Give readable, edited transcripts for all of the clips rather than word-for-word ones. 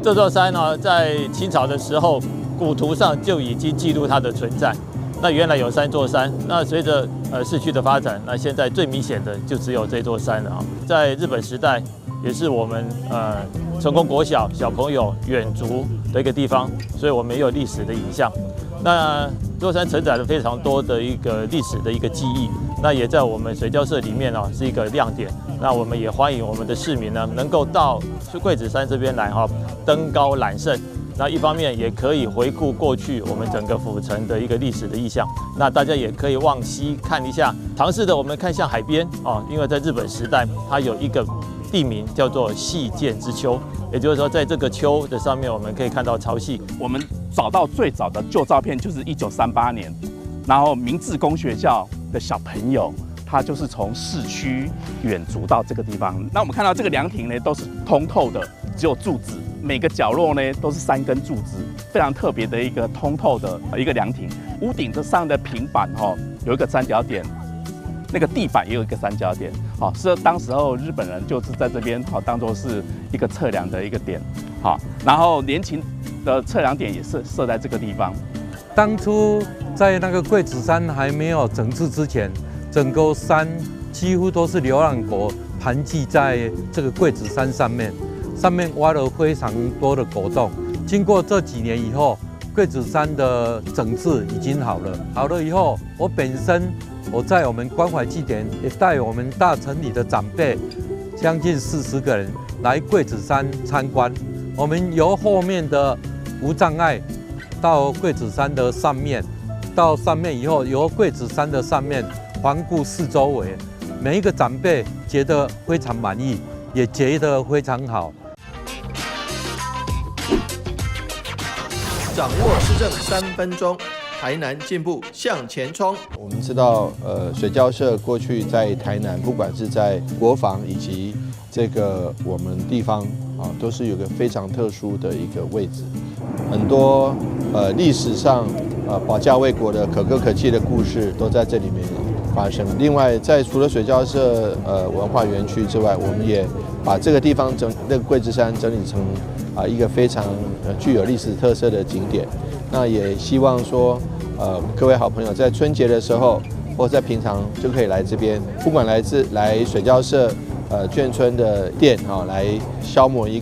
这座山呢，在清朝的时候，古图上就已经记录它的存在。那原来有3座山，那随着市区的发展，那现在最明显的就只有这座山了啊。在日本时代，也是我们成功国小小朋友远足的一个地方，所以我们也有历史的影像。那这座山承载了非常多的一个历史的一个记忆，那也在我们水交社里面啊是一个亮点。那我们也欢迎我们的市民呢，能够到桂子山这边来哈，登高揽胜。那一方面也可以回顾过去我们整个府城的一个历史的意象。那大家也可以往西看一下，尝试的我们看向海边啊，因为在日本时代它有一个地名叫做细涧之丘，也就是说在这个丘的上面我们可以看到潮汐。我们找到最早的旧照片就是1938年，然后明治公学校的小朋友。他就是从市区远足到这个地方。那我们看到这个凉亭呢，都是通透的，只有柱子，每个角落呢都是3根柱子，非常特别的一个通透的一个凉亭。屋顶这上的平板有一个三角点，那个地板也有一个三角点，是当时候日本人就是在这边当作是一个测量的一个点，然后连勤的测量点也是设在这个地方。当初在那个桂子山还没有整治之前。整个山几乎都是流浪狗盘踞在这个桂子山上面挖了非常多的狗洞。经过这几年以后，桂子山的整治已经好了以后，我本身在我们关怀祭典也带我们大城里的长辈，将近40个人来桂子山参观。我们由后面的无障碍到桂子山的上面，到上面以后，由桂子山的上面。环顾四周围，每一个长辈觉得非常满意，也觉得非常好。掌握市政3分钟，台南进步向前冲。我们知道，水交社过去在台南，不管是在国防以及这个我们地方都是有个非常特殊的一个位置。很多历史上保家卫国的可歌可泣的故事都在这里面发生。另外，除了水交社文化园区之外，我们也把这个地方那个桂子山整理成一个非常具有历史特色的景点。那也希望说各位好朋友在春节的时候或在平常就可以来这边，不管来水交社眷村的店来消磨一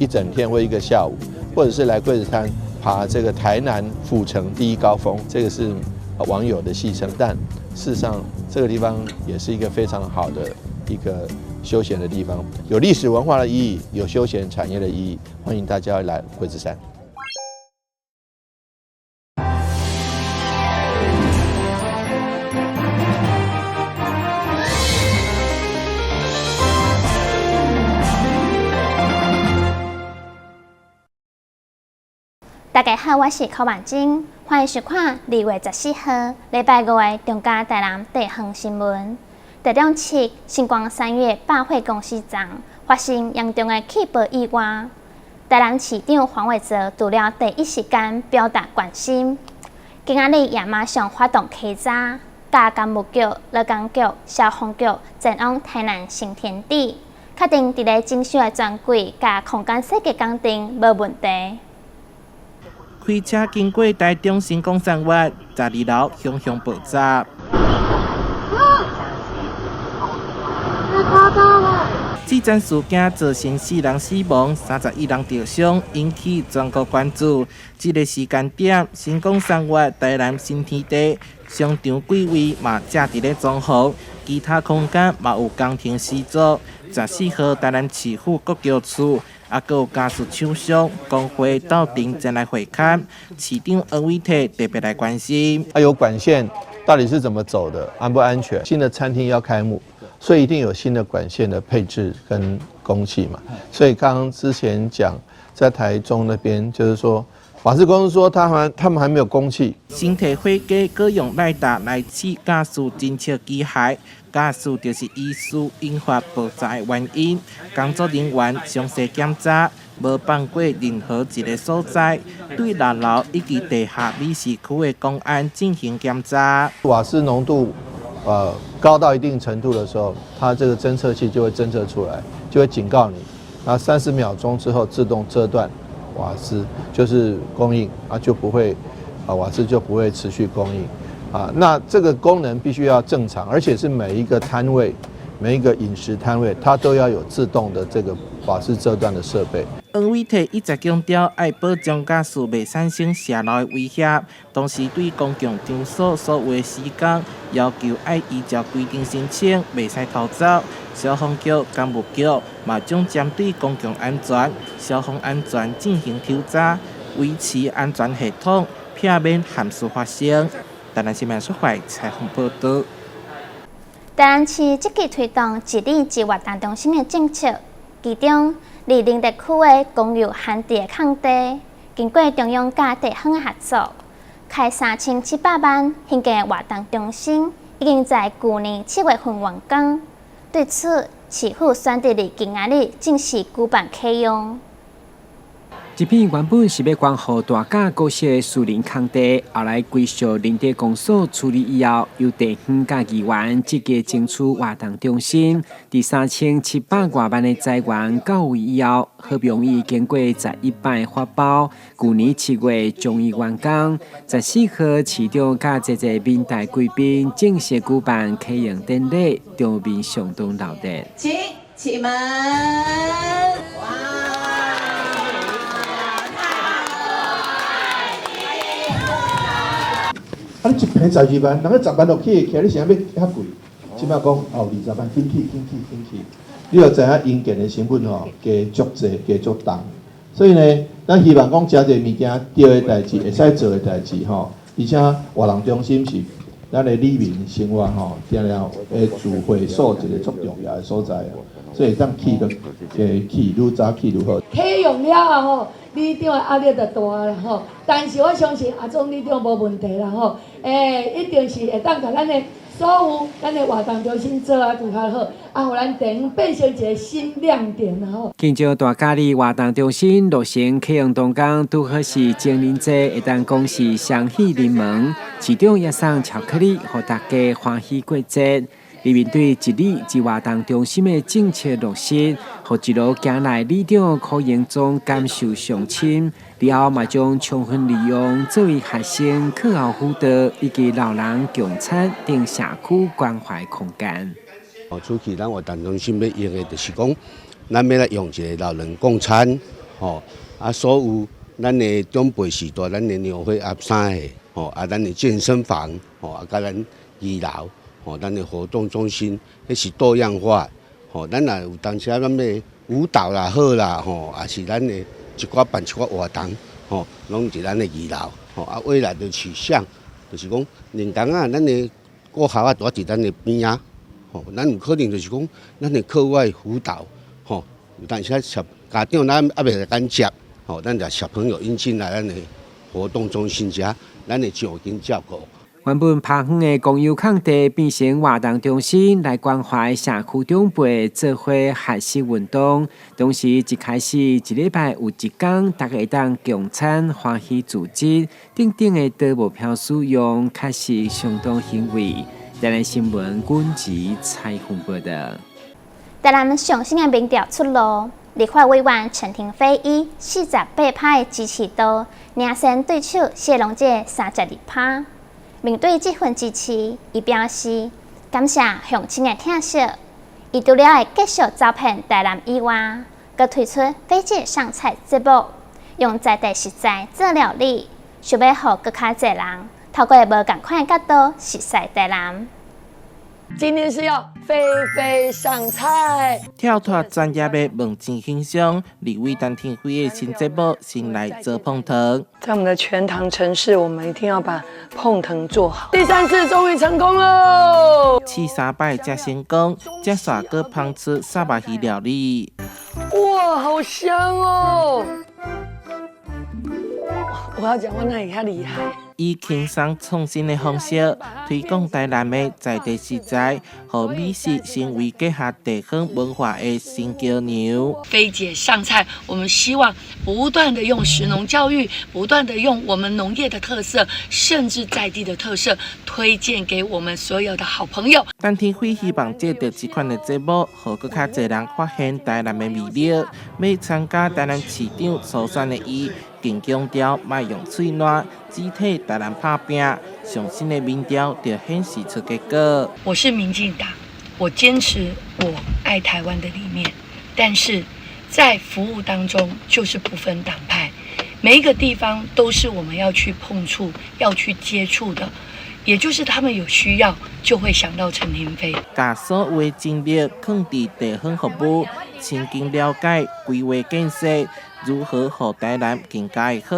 整天或一个下午，或者是来桂子山爬这个台南府城第1高峰，这个是网友的戏称，但事实上这个地方也是一个非常好的一个休闲的地方，有历史文化的意义，有休闲产业的意义，欢迎大家来桂子山。大家好，我是柯万金，欢迎收看2月14号礼拜5的中嘉台南地方新闻。第2次星光3月百货公司站发生严重的起爆意外，台南市长黄伟哲除了第一时间表达关心，今仔日也马上发动稽查，甲干务局、劳工局、消防局前往台南新天地，确定伫咧整修的专柜甲空间设计工程无问题。开车经过台中新光3月12楼熊熊爆炸，这件事件造成4人死亡，31人受伤，引起全国关注。这个时间点，新光3月台南新天地商场柜位嘛正伫咧装潢，其他空间嘛有工程施作。14号台南市府国桥处。还有家属厂商工会到庭前来会勘，市长黄伟哲特别来关心。有管线到底是怎么走的，安不安全？新的餐厅要开幕，所以一定有新的管线的配置跟工器嘛。所以刚刚之前讲在台中那边，就是说法制公司说他们还没有公器。新体会计各用赖达来试驾驶侦测机械。驾驶就是医师引发爆炸的原因，工作人员详细检查，无放过任何一个所在，对6楼以及地下美食区的公安进行检查。瓦斯浓度高到一定程度的时候，它这个侦测器就会侦测出来，就会警告你，然后30秒钟之后自动遮断，瓦斯就是供应啊，就不会瓦斯就不会持续供应啊。那这个功能必须要正常，而且是每一个摊位、每一个饮食摊位，它都要有自动的这个瓦斯遮断的设备。黄伟体一直强调，要保障驾驶袂产生泄漏的威胁，同时对公共场所所有的施工要求要依照规定申请，袂使偷走。消防局、干务局嘛将针对公共安全、消防安全进行抽查，维持安全系统，避免憾事发生。台南新闻社会采访报道。台南市积极推动一里一活动中心的政策，其中离林地区的公有旱地的空地，经过中央甲地方的合作，开3700万兴建的活动中心，已经在去年7月份完工。对此，市府选择伫今仔日正式举办启用。这片原本是要关乎大甲高息的树林空地，后来归属林地公所处理以后，由地方甲议员积极争取活动中心。第3700多万的财源到位以后，好不容易经过11摆发包，去年7月终于完工。14号，市长甲这些民代贵宾正式举办启用典礼，场面相当热闹。请起门。啊！你一平12万，人个10万落去，其实你想要遐贵，即摆讲20万，紧去。你要知影因建的成本吼，加足济，加足重，所以呢，咱希望讲真侪物件对的代志，会使做的代志吼，而且活动中心是咱的里民生活吼，定了的聚会所一个足重要的所在啊，所以当去就去愈早去愈好。启用了啊吼，里长的压力就大啦吼，但是我相信阿总里长无问题啦吼，一定是会当甲咱的所有咱的活动中心做啊更较好，互咱地方变成一个新亮点啦吼。近照大甲里活动中心落成启用动工，拄好是情人节，会当讲是双喜临门。市长也送巧克力，互大家欢喜过节。而面对一里一活动中心的政策落实，互一路行来里长可营中感受上深，然后嘛将充分利用作为学生课后辅导以及老人共餐等社区关怀空间。出去咱活动中心要用的，就是讲，咱要来用一个老人共餐，所有咱的长辈时代，咱的庙会合三个，咱的健身房，甲咱医疗。咱的活动中心，迄是多样化。咱也有当时咱的舞蹈啦、好啦，也是咱的一寡办一寡活动，拢是咱的医疗。未来的取向，就是讲，人工啊，咱的过校啊，都伫咱的边啊。咱有可能就是讲，咱的课外辅导，有当时家长咱也袂敢接，咱就小朋友引进来咱的活动中心遮，咱的就近照顾。原本偏远的公有空地变成活动中心，来关怀社区长辈做伙学习运动。同时，一开始一礼拜有一天，大家会当共餐、欢喜组织，等等的倒目标使用，确实相当欣慰。台南新闻阮吉采访报道。台南上新的民调出炉，立法委员陈廷飞以48%的支持度，领先对手谢龙介32%。面对这份支持，伊表示感谢乡亲的疼惜。伊除了会继续招聘台南以外，佮推出飞机上菜节目，用在地食材做料理，想要互更较侪人透过无同款的角度熟悉台南。今天是要飞飞上菜，跳脱专业的问政形象，立委陈廷飞的新节目先来做碰糖。在我们的全糖城市，我们一定要把碰糖做好。第3次终于成功喽！试3摆才成功，接下个烹出沙巴鱼料理。哇，好香哦！我要讲我哪里较厉害？以轻松创新的方式推广台南的在地食材，和美食成为结合地方文化的新桥梁。菲姐上菜，我们希望不断的用食农教育，不断的用我们农业的特色，甚至在地的特色，推荐给我们所有的好朋友。陈天辉希望借着这款的节目，让更较多人发现台南的魅力。要参加台南市长所选的伊，更强调莫用嘴烂，只替台南打拼，上新的民调就显示出结果。我是民进党，我坚持我爱台湾的理念，但是在服务当中就是不分党派，每一个地方都是我们要去碰触、要去接触的。也就是他们有需要，就会想到陈亭妃。把所有精力放在地方服务，亲近了解规划建设如何让台南更加的好。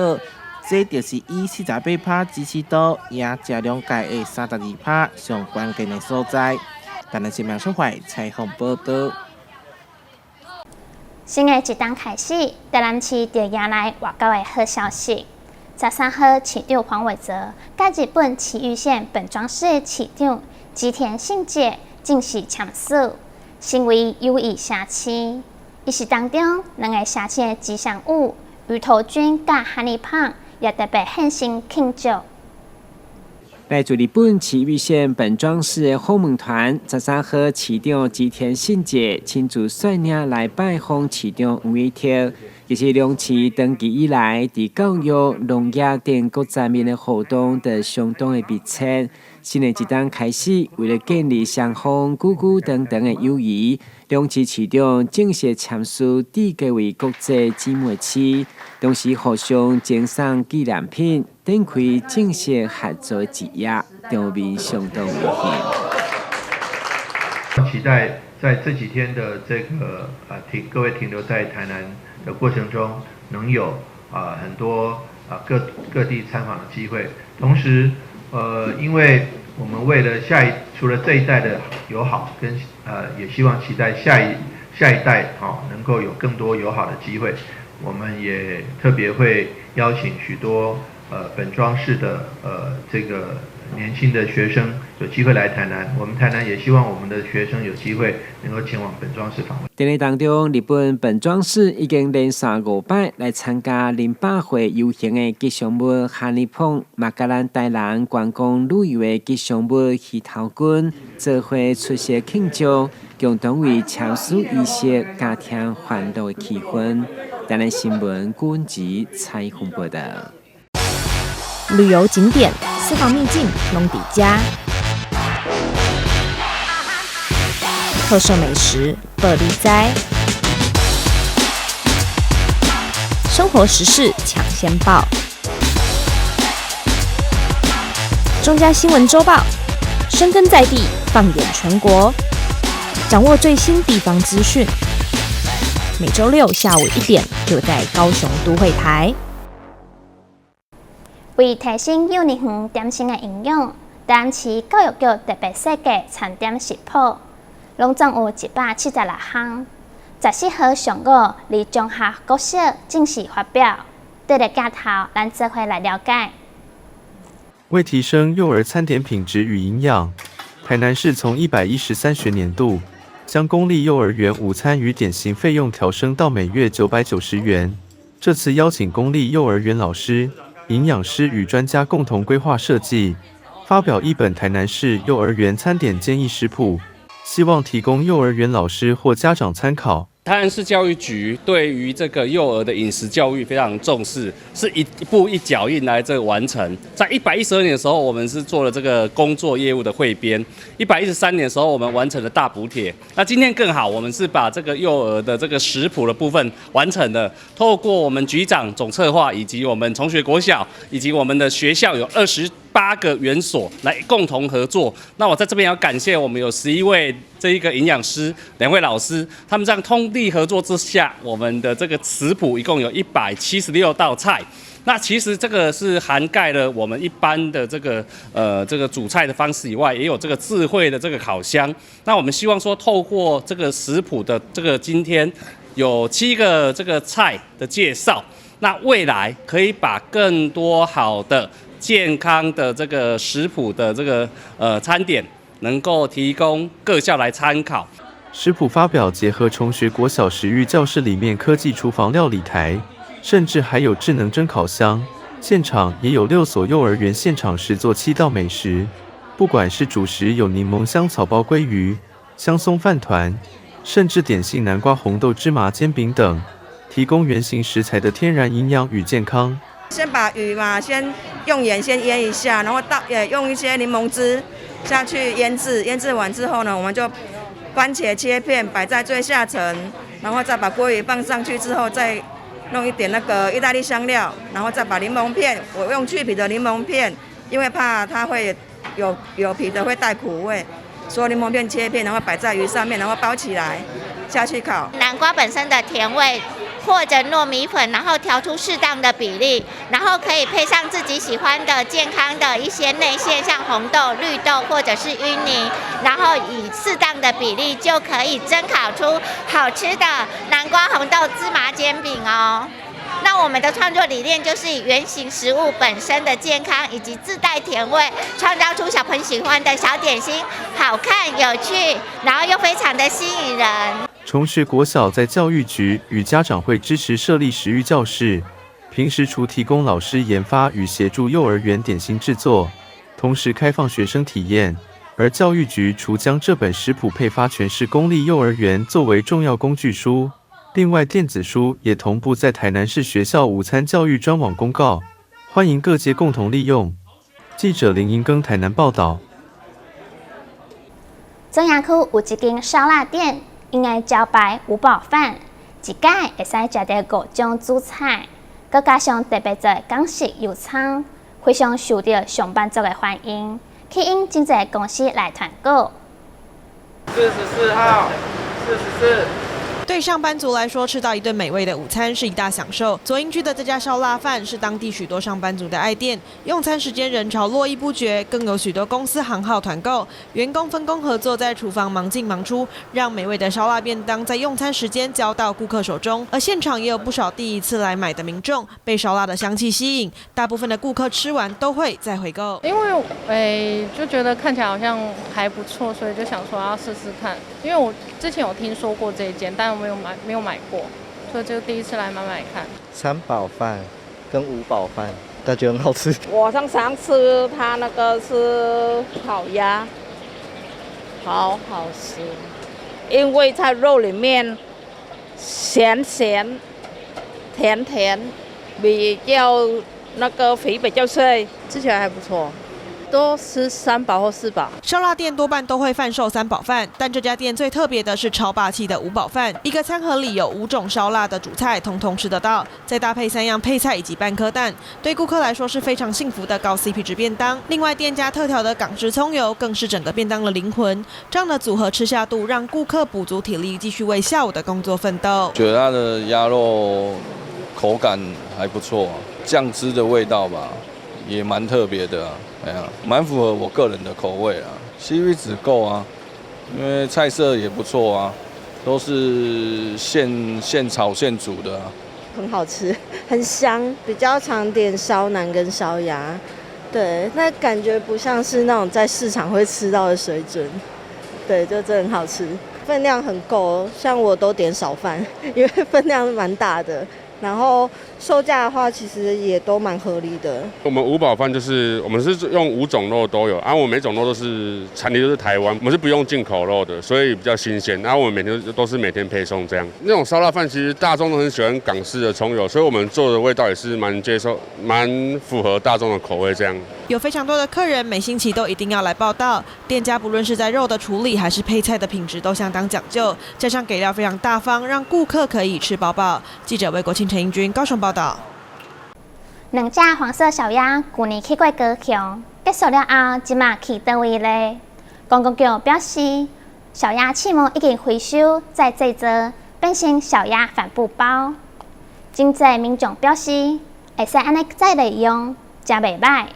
这就是以48%支持度赢这两届的32%上关键的所在。台南新闻协会采访报道。新的一档开始，台南市就迎来外交的好消息。13号，市长黄伟哲甲日本埼玉县本庄市的市长吉田信介正式签署，成为友谊社区。仪式当中，两个社区的吉祥物鱼头菌甲哈尼胖也特别现身庆祝。来自日本埼玉县本庄市的访问团，13号市长吉田信介亲自率领来拜访市长黄伟哲。其实两市长期以来，伫教育、农业等各方面的活动都相当的密切。新的一档开始，为了建立双方久久长长的友谊，两市市长正式签署缔结为国际姊妹市，同时互相赠送纪念品，展开正式合作之夜，场面相当热闹。期待在这几天的这个各位停留在台南的过程中，能有很多各地参访的机会。同时，因为我们为了除了这一代的友好，也希望期待下一代能够有更多友好的机会。我们也特别会邀请许多本庄市的这个年轻的学生有机会来台南，我们台南也希望我们的学生有机会能够前往本庄市访问。典礼当中，日本本庄市已经连续5摆来参加08回游行的吉祥物哈尼碰，马甲咱台南观光旅游的吉祥物鱼头菌，做伙出席庆祝，共同为签署仪式加添欢乐的气氛。台南新闻郭文吉采访报道。旅游景点、私房秘境拢底家，特色美食乐力哉，生活时事抢先报，中嘉新闻周报，深耕在地，放眼全国，掌握最新地方资讯。每周6下午1点，就在高雄都会台。为提升幼儿园点心的营养，台南市教育局特别设计餐点食谱，拢总有176项。14号上午，伫中学国小正式发表。对了，镜头，咱做伙来了解。为提升幼儿餐点品质与营养，台南市从113学年度将公立幼儿园午餐与点心费用调升到每月990元。这次邀请公立幼儿园老师、营养师与专家共同规划设计，发表一本台南市幼儿园餐点建议食谱，希望提供幼儿园老师或家长参考。台南市教育局对于这个幼儿的饮食教育非常重视，是一步一脚印来这个完成。在112年的时候，我们是做了这个工作业务的汇编；113年的时候，我们完成了大补帖。那今天更好，我们是把这个幼儿的这个食谱的部分完成了。透过我们局长总策划，以及我们崇学国小，以及我们的学校有28个园所来共同合作。那我在这边要感谢我们有11位这一个营养师、2位老师，他们这样通力合作之下，我们的这个食谱一共有176道菜。那其实这个是涵盖了我们一般的这个煮菜的方式以外，也有这个智慧的这个烤箱。那我们希望说，透过这个食谱的这个今天有7个这个菜的介绍，那未来可以把更多好的健康的这个食谱的这个餐点，能够提供各校来参考。食谱发表结合崇学国小食育教室里面科技厨房料理台，甚至还有智能蒸烤箱。现场也有6所幼儿园现场实做7道美食，不管是主食有柠檬香草包鲑鱼、香松饭团，甚至点心南瓜红豆芝麻煎饼等，提供原型食材的天然营养与健康。先把鱼嘛，先用盐先腌一下，然后用一些柠檬汁下去腌制，腌制完之后呢，我们就番茄切片摆在最下层，然后再把鲑鱼放上去之后，再弄一点那个意大利香料，然后再把柠檬片，我用去皮的柠檬片，因为怕它会有皮的会带苦味，所有柠檬片切片，然后摆在鱼上面，然后包起来下去烤。南瓜本身的甜味，或者糯米粉，然后调出适当的比例，然后可以配上自己喜欢的健康的一些内馅，像红豆、绿豆或者是芋泥，然后以适当的比例就可以蒸烤出好吃的南瓜红豆芝麻煎饼哦。那我们的创作理念就是以原型食物本身的健康以及自带甜味，创造出小朋友喜欢的小点心，好看有趣，然后又非常的吸引人。崇学国小在教育局与家长会支持设立食育教室，平时除提供老师研发与协助幼儿园点心制作，同时开放学生体验。而教育局除将这本食谱配发全市公立幼儿园作为重要工具书，另外电子书也同步在台南市学校午餐教育专网公告，欢迎各界共同利用。记者林银庚台南报道。中央区有一间烧腊店，因的招牌五宝饭，一届会使食到5种主菜，佮加上特别做港式油葱，非常受到上班族的欢迎，吸引真侪公司来团购。44号，44。对上班族来说，吃到一顿美味的午餐是一大享受。左营区的这家烧腊饭是当地许多上班族的爱店，用餐时间人潮络绎不绝，更有许多公司行号团购，员工分工合作，在厨房忙进忙出，让美味的烧腊便当在用餐时间交到顾客手中。而现场也有不少第一次来买的民众，被烧腊的香气吸引，大部分的顾客吃完都会再回购。因为就觉得看起来好像还不错，所以就想说要试试看。因为我之前有听说过这一间，但我没有买过，所以就第一次来买看。3宝饭跟5宝饭，大家觉得很好吃。我常常吃它那个是烤鸭，好好吃，因为在肉里面咸咸、甜甜，比较那个肥比较脆，吃起来还不错。都吃3宝或4宝。烧腊店多半都会贩售3宝饭，但这家店最特别的是超霸气的5宝饭，一个餐盒里有5种烧腊的主菜，通通吃得到，再搭配3样配菜以及半颗蛋，对顾客来说是非常幸福的高 CP 值便当。另外，店家特调的港式葱油更是整个便当的灵魂，这样的组合吃下肚，让顾客补足体力，继续为下午的工作奋斗。觉得它的鸭肉口感还不错，酱汁的味道吧，也蛮特别的啊。蛮符合我个人的口味啊 ，CP 值够啊，因为菜色也不错啊，都是现炒现煮的啊，很好吃，很香，比较常点烧腩跟烧鸭，对，那感觉不像是那种在市场会吃到的水准，对，就真的很好吃，分量很够，像我都点少饭，因为分量蛮大的。然后售价的话，其实也都蛮合理的。我们5宝饭就是我们是用5种肉都有，我每种肉都是产地都是台湾，我们是不用进口肉的，所以比较新鲜。我们每天都是每天配送这样。那种烧腊饭其实大众都很喜欢港式的葱油，所以我们做的味道也是蛮符合大众的口味这样。有非常多的客人每星期都一定要来报到，店家不论是在肉的处理还是配菜的品质都相当讲究，加上给料非常大方，让顾客可以吃饱饱。记者魏国庆、陈英君高雄报道。2只黄色小鸭去年去过高雄，结束了后，即马去倒位咧？公共局表示，小鸭翅膜已经回收再制作，变成小鸭帆布包。真侪民众表示，会使安尼再利用，真袂歹。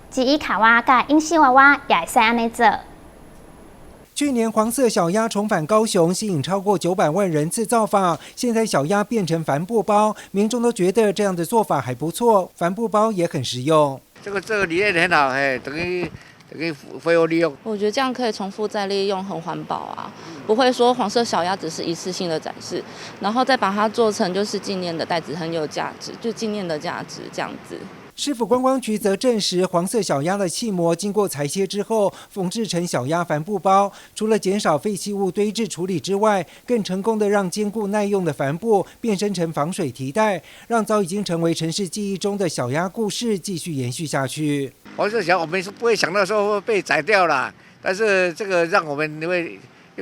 吉伊卡哇甲英式娃娃也会使安尼做。去年黄色小鸭重返高雄，吸引超过900万人次造访。现在小鸭变成帆布包，民众都觉得这样的做法还不错，帆布包也很实用。这个理念很好，等于废物利用。我觉得这样可以重复再利用，很环保啊，不会说黄色小鸭只是一次性的展示，然后再把它做成就是纪念的袋子，很有价值，就纪念的价值这样子。市府观光局则证实，黄色小鸭的气膜经过裁切之后，缝制成小鸭帆布包，除了减少废弃物堆置处理之外，更成功的让坚固耐用的帆布变身成防水提袋，让早已经成为城市记忆中的小鸭故事继续延续下去。黄色小鸭我们是不会想到说会被宰掉啦，但是这个让我们因为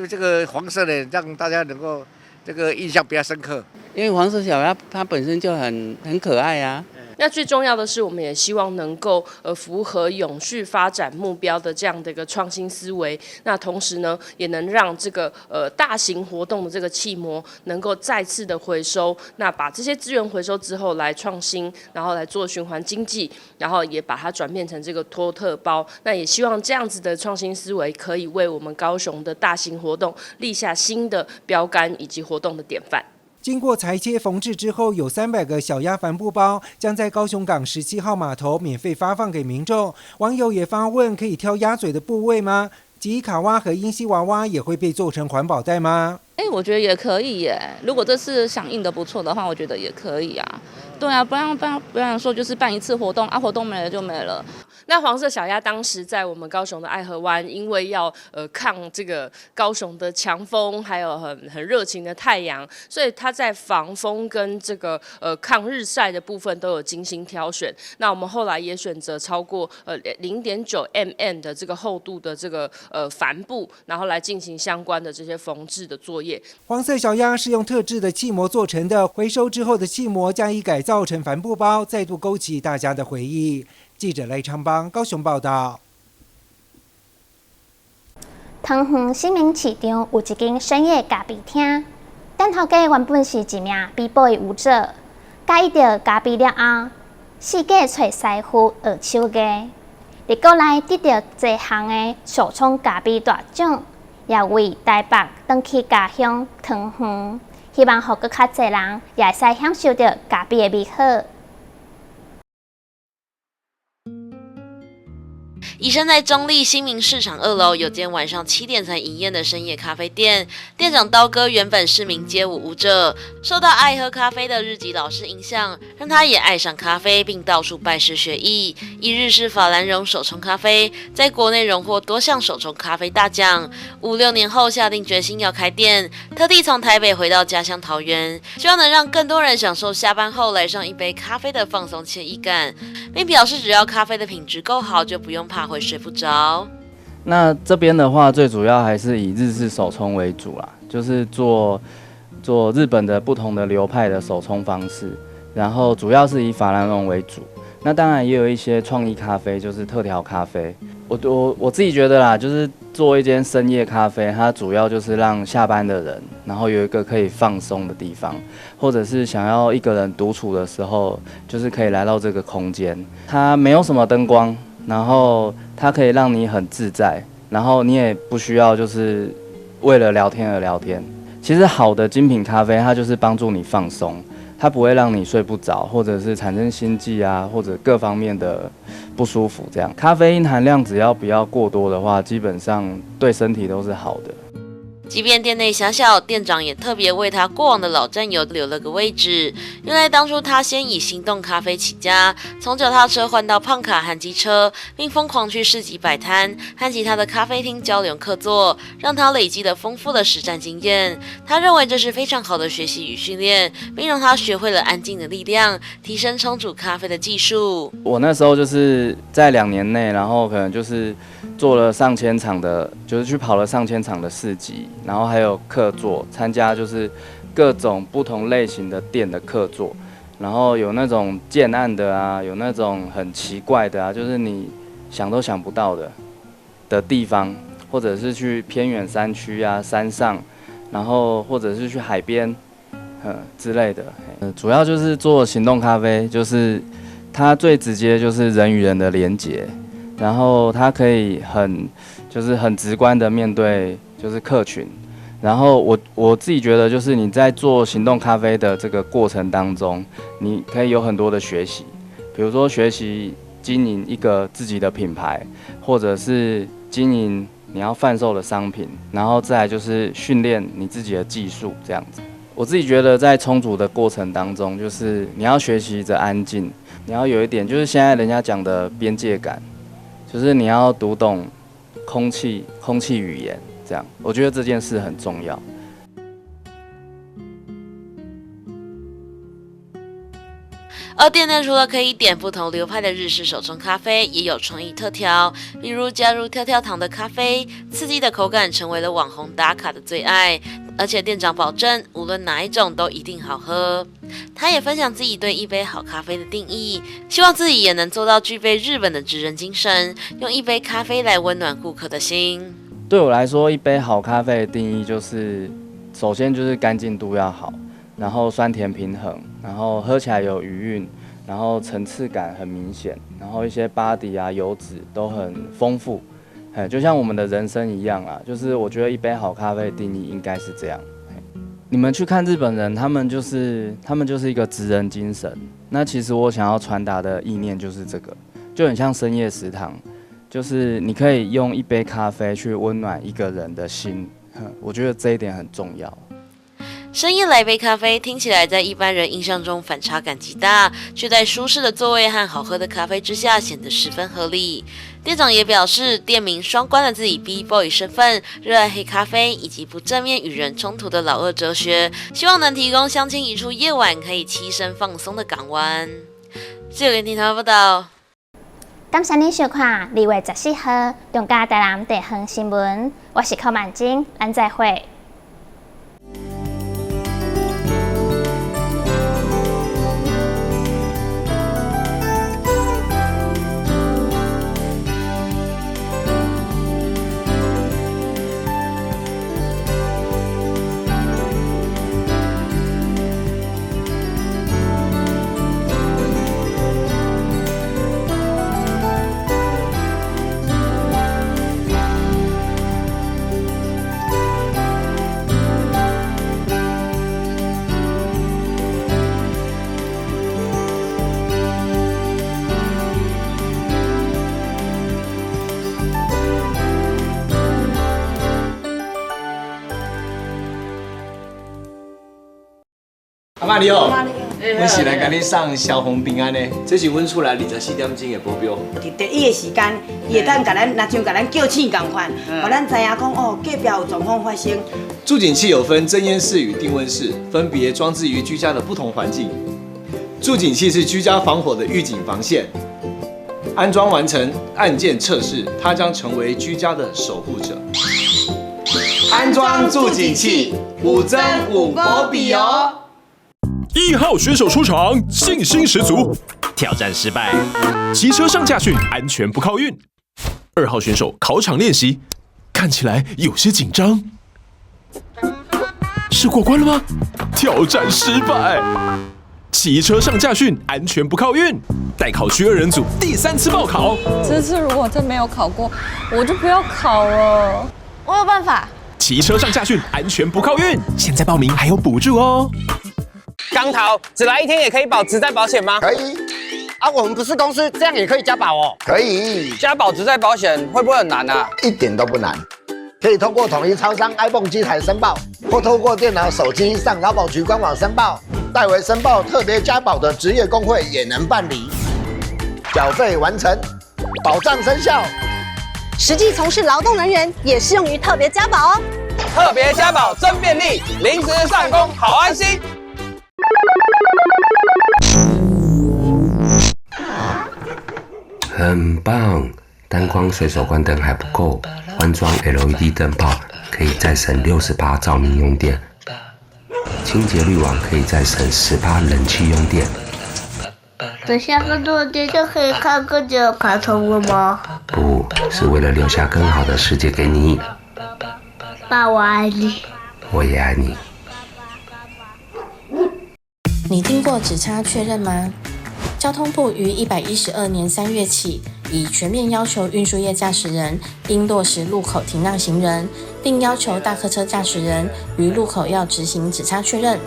这个黄色的让大家能够这个印象比较深刻。因为黄色小鸭它本身就很可爱啊。那最重要的是，我们也希望能够符合永续发展目标的这样的一个创新思维。那同时呢，也能让这个大型活动的这个气膜能够再次的回收。那把这些资源回收之后来创新，然后来做循环经济，然后也把它转变成这个托特包。那也希望这样子的创新思维可以为我们高雄的大型活动立下新的标杆以及活动的典范。经过裁切缝制之后，有300个小鸭帆布包将在高雄港17号码头免费发放给民众。网友也发问：可以挑鸭嘴的部位吗？吉卡蛙和英西娃娃也会被做成环保袋吗？我觉得也可以耶。如果这次响应的不错的话，我觉得也可以啊。对啊，不然说就是办一次活动啊，活动没了就没了。那黄色小鸭当时在我们高雄的爱河湾，因为要抗这个高雄的强风，还有很热情的太阳，所以它在防风跟这个抗日晒的部分都有精心挑选。那我们后来也选择超过0.9 mm 的这个厚度的这个帆布，然后来进行相关的这些缝制的作业。黄色小鸭是用特制的气膜做成的，回收之后的气膜加以改造成帆布包，再度勾起大家的回忆。记者赖昌邦高雄报道。桃园新民市场有一间深夜咖啡厅，店头家原本是一名被捕的舞者，介意到咖啡了后，四界找师傅学手艺，在国内得到多项的手冲咖啡大奖，也为台北转去家乡桃园，希望让更较多人也会使享受到咖啡的美好。宜身在中立新民市场2楼有间晚上7点才营业的深夜咖啡店，店长刀哥原本是名街舞舞者，受到爱喝咖啡的日籍老师影响，让他也爱上咖啡，并到处拜师学艺。以日式法兰绒手冲咖啡在国内荣获多项手冲咖啡大奖，5、6年后下定决心要开店，特地从台北回到家乡桃园，希望能让更多人享受下班后来上一杯咖啡的放松惬意感，并表示只要咖啡的品质够好，就不用怕会睡不着。那这边的话，最主要还是以日式手冲为主啦，就是做日本的不同的流派的手冲方式，然后主要是以法兰绒为主。那当然也有一些创意咖啡，就是特调咖啡。我自己觉得啦，就是做一间深夜咖啡，它主要就是让下班的人，然后有一个可以放松的地方，或者是想要一个人独处的时候，就是可以来到这个空间。它没有什么灯光，然后它可以让你很自在，然后你也不需要就是为了聊天而聊天。其实好的精品咖啡，它就是帮助你放松。它不会让你睡不着，或者是产生心悸啊，或者各方面的不舒服。这样，咖啡因含量只要不要过多的话，基本上对身体都是好的。即便店内狭小，店长也特别为他过往的老战友留了个位置。原来当初他先以行动咖啡起家，从脚踏车换到胖卡和机车，并疯狂去市集摆摊，和其他的咖啡厅交流客座，让他累积了丰富的实战经验。他认为这是非常好的学习与训练，并让他学会了安静的力量，提升冲煮咖啡的技术。我那时候就是在2年内，然后可能就是做了上千场的，就是去跑了上千场的市集。然后还有客座，参加就是各种不同类型的店的客座，然后有那种建案的啊，有那种很奇怪的啊，就是你想都想不到的地方，或者是去偏远山区啊、山上，然后或者是去海边，之类的。主要就是做行动咖啡，就是它最直接就是人与人的连结，然后它可以很直观的面对。就是客群，然后我自己觉得，就是你在做行动咖啡的这个过程当中，你可以有很多的学习，比如说学习经营一个自己的品牌，或者是经营你要贩售的商品，然后再来就是训练你自己的技术这样子。我自己觉得在冲煮的过程当中，就是你要学习着安静，你要有一点就是现在人家讲的边界感，就是你要读懂空气语言，这样我觉得这件事很重要。而店内除了可以点不同流派的日式手冲咖啡，也有创意特调，比如加入跳跳糖的咖啡，刺激的口感成为了网红打卡的最爱。而且店长保证，无论哪一种都一定好喝。他也分享自己对一杯好咖啡的定义，希望自己也能做到具备日本的职人精神，用一杯咖啡来温暖顾客的心。对我来说，一杯好咖啡的定义就是，首先就是干净度要好，然后酸甜平衡，然后喝起来有余韵，然后层次感很明显，然后一些body啊油脂都很丰富。就像我们的人生一样啦，就是我觉得一杯好咖啡的定义应该是这样。你们去看日本人，他们就是一个职人精神。那其实我想要传达的意念就是这个，就很像深夜食堂，就是你可以用一杯咖啡去温暖一个人的心。我觉得这一点很重要。深夜来杯咖啡，听起来在一般人印象中反差感极大，却在舒适的座位和好喝的咖啡之下显得十分合理。店长也表示，店名双关了自己 B-boy 身份、热爱黑咖啡以及不正面与人冲突的老二哲学，希望能提供乡亲一处夜晚可以栖身放松的港湾。自由联听台湾报道。感谢您收看2月14号中嘉台南地方新闻，我是寇曼晶，咱再会。阿妈你好，我是来给你送消防平安的，这是阮厝内24点钟的保镖。伫第一个时间，伊会当甲咱，若像甲咱叫醒共款，互咱知影讲哦，隔壁有状况发生。助警器有分侦烟室与定温室，分别装置于居家的不同环境。助警器是居家防火的预警防线，安装完成按键测试，它将成为居家的守护者。安装助警器，5增5保庇哦。1号选手出场，信心十足。挑战失败，骑车上驾训，安全不靠运。2号选手考场练习，看起来有些紧张。是过关了吗？挑战失败。骑车上驾训，安全不靠运。待考区2人组第3次报考。这次如果真没有考过，我就不要考了。我有办法。骑车上驾训，安全不靠运。现在报名还有补助哦。刚逃，只来1天也可以保职灾保险吗？可以。啊，我们不是公司，这样也可以加保哦。可以。加保职灾保险会不会很难啊？一点都不难，可以通过统一超商 iPhone 机台申报，或透过电脑、手机上劳保局官网申报。代为申报特别加保的职业工会也能办理。缴费完成，保障生效。实际从事劳动人员也适用于特别加保哦。特别加保真便利，临时上工好安心。很棒，单光随手关灯还不够，换装 LED 灯泡可以再省60%照明用电，清洁滤网可以再省10%冷气用电。等下课多点就可以看更久的卡通了吗？不是为了留下更好的世界给你。爸，我爱你。我也爱你。你听过只差确认吗？交通部于112年3月起，已全面要求运输业驾驶人应落实路口停让行人，并要求大客车驾驶人于路口要执行只差确认。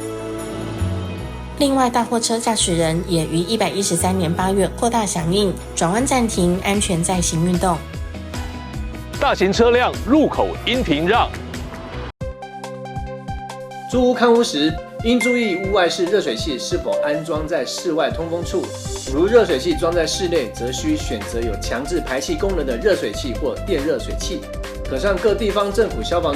另外，大货车驾驶人也于113年8月扩大响应，转弯暂停，安全再行运动。大型车辆入口应停让。租屋看屋时，应注意屋外式热水器是否安装在室外通风处。如热水器装在室内，则需选择有强制排气功能的热水器或电热水器。可上各地方政府消防